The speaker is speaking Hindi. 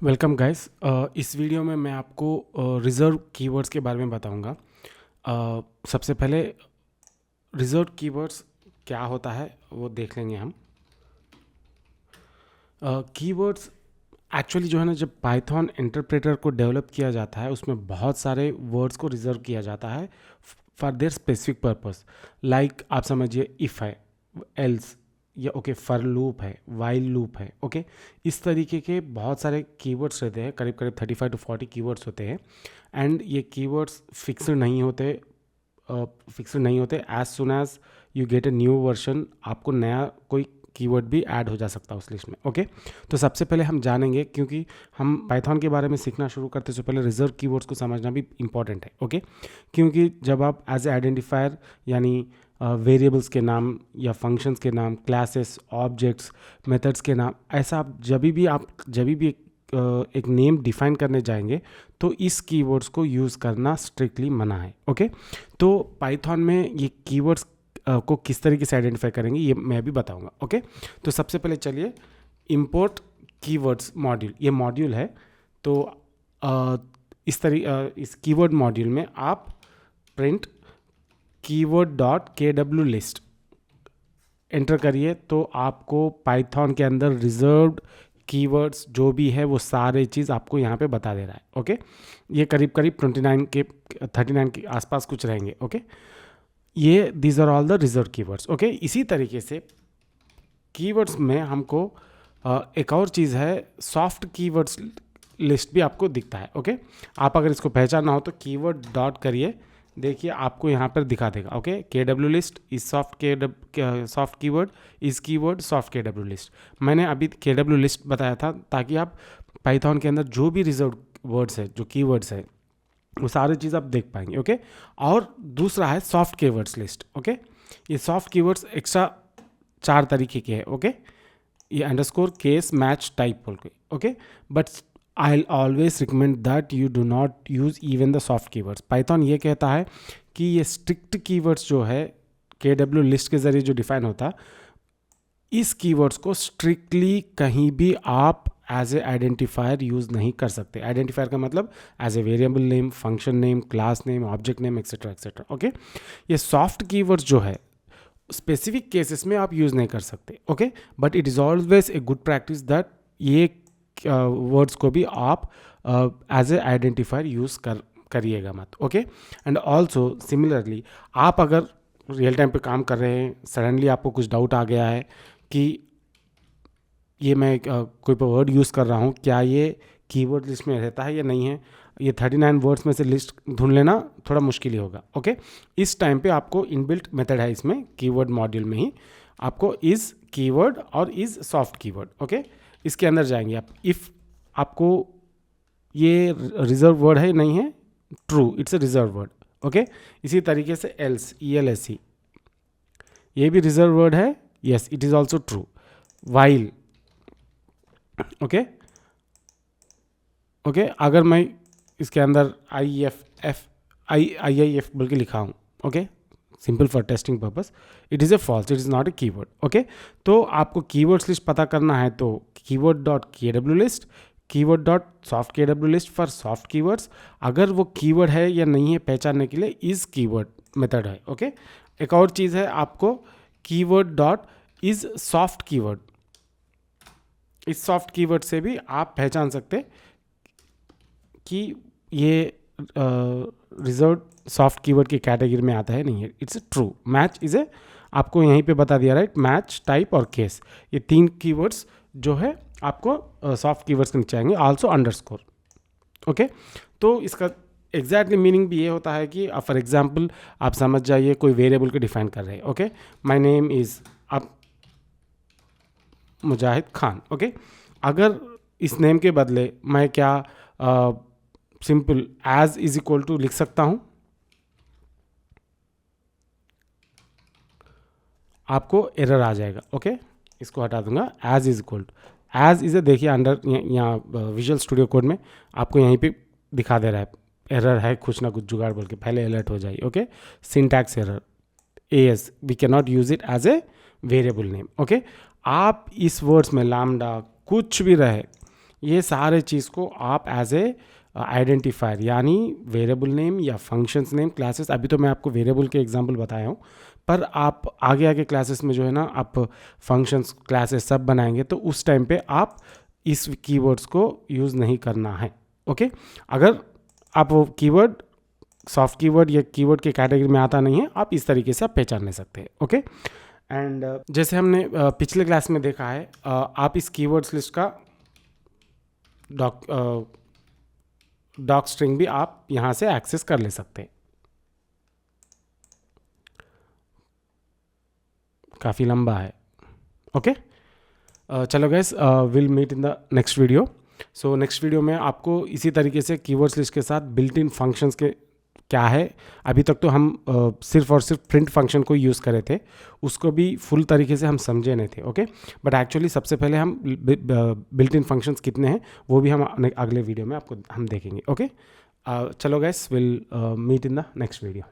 Welcome guys. इस वीडियो में मैं आपको रिजर्व कीवर्ड्स के बारे में बताऊंगा। सबसे पहले रिजर्व कीवर्ड्स क्या होता है वो देख लेंगे हम। कीवर्ड्स एक्चुअली जो है ना, जब पाइथन इंटरप्रेटर को डेवलप किया जाता है उसमें बहुत सारे वर्ड्स को रिजर्व किया जाता है for their specific purpose. Like आप समझिए इफ़ है, एल्स, या ओके फर लूप है, वाइल लूप है, ओके। इस तरीके के बहुत सारे कीवर्ड्स रहते हैं, करीब करीब 35 to 40 कीवर्ड्स होते हैं। एंड ये कीवर्ड्स फिक्स्ड नहीं होते। As soon as you get a new version आपको नया कोई कीवर्ड भी ऐड हो जा सकता है उस लिस्ट में, ओके। तो सबसे पहले हम जानेंगे, क्योंकि हम पाइथन के बारे में सीखना शुरू करते से पहले रिजर्व कीवर्ड्स को समझना भी इंपॉर्टेंट है, ओके। क्योंकि जब आप एज ए आइडेंटिफायर यानी वेरिएबल्स के नाम या फंक्शंस के नाम, क्लासेस, ऑब्जेक्ट्स, मेथड्स के नाम, ऐसा आप जब भी एक नेम डिफाइन करने जाएंगे तो इस कीवर्ड्स को यूज़ करना स्ट्रिक्टली मना है, ओके। तो पाइथन में ये कीवर्ड्स को किस तरीके से आइडेंटिफाई करेंगे ये मैं भी बताऊंगा, ओके। तो सबसे पहले चलिए इंपोर्ट कीवर्ड्स मॉड्यूल, ये मॉड्यूल है। तो इस कीवर्ड मॉड्यूल में आप प्रिंट keyword.kw लिस्ट एंटर करिए तो आपको पाइथन के अंदर रिजर्व्ड कीवर्ड्स जो भी है वो सारे चीज़ आपको यहाँ पे बता दे रहा है, ओके। ये करीब करीब 39 के आसपास कुछ रहेंगे, ओके। ये these are all the reserve keywords, okay. इसी तरीके से कीवर्ड्स में हमको एक और चीज़ है, सॉफ्ट कीवर्ड्स लिस्ट भी आपको दिखता है, ओके। आप अगर इसको पहचानना हो तो कीवर्ड डॉट करिए, देखिए आपको यहाँ पर दिखा देगा, okay. KW list is soft keyword, is keyword soft KW list. मैंने अभी KW लिस्ट बताया था ताकि आप पाइथन के अंदर जो भी रिजर्व वर्ड्स है, जो कीवर्ड्स है, वो सारी चीज़ आप देख पाएंगे, ओके। और दूसरा है सॉफ्ट कीवर्ड्स लिस्ट, ओके। ये सॉफ्ट कीवर्ड्स एक्स्ट्रा 4 तरीके के हैं, ओके। ये अंडरस्कोर, केस, मैच, टाइप बोल के, okay. But I'll always recommend that you do not use even the soft keywords. Python ये कहता है कि ये strict keywords जो है KW लिस्ट के ज़रिए जो डिफाइन होता, इस कीवर्ड्स को स्ट्रिक्टली कहीं भी आप एज ए आइडेंटिफायर यूज़ नहीं कर सकते। आइडेंटिफायर का मतलब as a variable name, function name, class name, object name, etcetera etcetera, okay. ये सॉफ्ट कीवर्ड्स जो है स्पेसिफिक केसेस में आप यूज़ नहीं कर सकते, okay. But it is always a good practice that ये वर्ड्स को भी आप एज ए आइडेंटिफायर यूज़ करिएगा मत, ओके। एंड ऑल्सो सिमिलरली आप अगर रियल टाइम पे काम कर रहे हैं, सडनली आपको कुछ डाउट आ गया है कि ये मैं कोई वर्ड यूज़ कर रहा हूँ, क्या ये कीवर्ड लिस्ट में रहता है या नहीं है, ये 39 वर्ड्स में से लिस्ट ढूंढ लेना थोड़ा मुश्किल ही होगा, ओके। इस टाइम पे आपको इनबिल्ट मेथड है इसमें कीवर्ड मॉड्यूल में ही, आपको इज़ कीवर्ड और इज़ सॉफ्ट कीवर्ड, ओके। इसके अंदर जाएंगे आप, इफ़ आपको ये रिजर्व वर्ड है नहीं है, true, it's a reserve word, okay. इसी तरीके से एल्स, ELSE, ये भी रिजर्व वर्ड है, yes it is also true. While, okay okay. अगर मैं इसके अंदर IIF बोल के लिखा हूँ, okay, simple for testing purpose, it is a false, it is not a keyword, okay. तो आपको कीवर्ड्स लिस्ट पता करना है तो keyword.kw list, keyword.softKW list for soft keywords. अगर वो कीवर्ड है या नहीं है पहचानने के लिए इज कीवर्ड मेथड है, ओके। एक और चीज़ है, आपको keyword.is सॉफ्ट कीवर्ड, इस सॉफ्ट कीवर्ड से भी आप पहचान सकते कि ये रिजर्व सॉफ्ट कीवर्ड की कैटेगरी में आता है नहीं है। It's true. Match is a, आपको यहीं पे बता दिया, राइट, मैच, टाइप और केस, ये 3 कीवर्ड्स जो है आपको सॉफ्ट कीवर्ड्स के नीचे आएंगे, आल्सो अंडरस्कोर, ओके। तो इसका एग्जैक्टली मीनिंग भी ये होता है कि फॉर एग्जांपल आप समझ जाइए कोई वेरिएबल को डिफाइन कर रहे हैं, ओके। माय नेम इज़ आप मुजाहिद खान, ओके। अगर इस नेम के बदले मैं क्या simple as is equal to लिख सकता हूँ, आपको एरर आ जाएगा, ओके। इसको हटा दूंगा, as is equal to, as is A, देखिए अंडर यहाँ विजुअल स्टूडियो कोड में आपको यहीं पे दिखा दे रहा है एरर है, कुछ ना कुछ जुगाड़ बोल के पहले अलर्ट हो जाइए, okay. Syntax error, AS we can not use it as a variable name, okay. आप इस वर्ड्स में लैम्डा कुछ भी रहे, ये सारे चीज़ को आप एज ए आइडेंटिफायर यानी वेरिएबल नेम या फंक्शंस नेम क्लासेस, अभी तो मैं आपको वेरिएबल के एग्जांपल बताया हूँ, पर आप आगे आगे क्लासेस में जो है ना आप फंक्शंस क्लासेस सब बनाएंगे तो उस टाइम पे आप इस कीवर्ड्स को यूज़ नहीं करना है। ओके, अगर आप वो कीवर्ड सॉफ्ट कीवर्ड या कीवर्ड के कैटेगरी में आता नहीं है, आप इस तरीके से आप पहचान नहीं सकते। ओके, एंड जैसे हमने पिछले क्लास में देखा है, आप इस कीवर्ड्स लिस्ट का डॉक स्ट्रिंग भी आप यहाँ से एक्सेस कर ले सकते हैं। काफ़ी लंबा है। ओके, चलो guys, will meet in the next video. So next video में आपको इसी तरीके से कीवर्ड्स लिस्ट के साथ बिल्ट इन फंक्शंस के क्या है, अभी तक तो हम सिर्फ और सिर्फ प्रिंट फंक्शन को यूज़ करे थे, उसको भी फुल तरीके से हम समझे नहीं थे। ओके, बट एक्चुअली सबसे पहले हम बिल्ट इन फंक्शंस कितने हैं वो भी हम अगले वीडियो में आपको हम देखेंगे। ओके, चलो guys, will meet in the next video.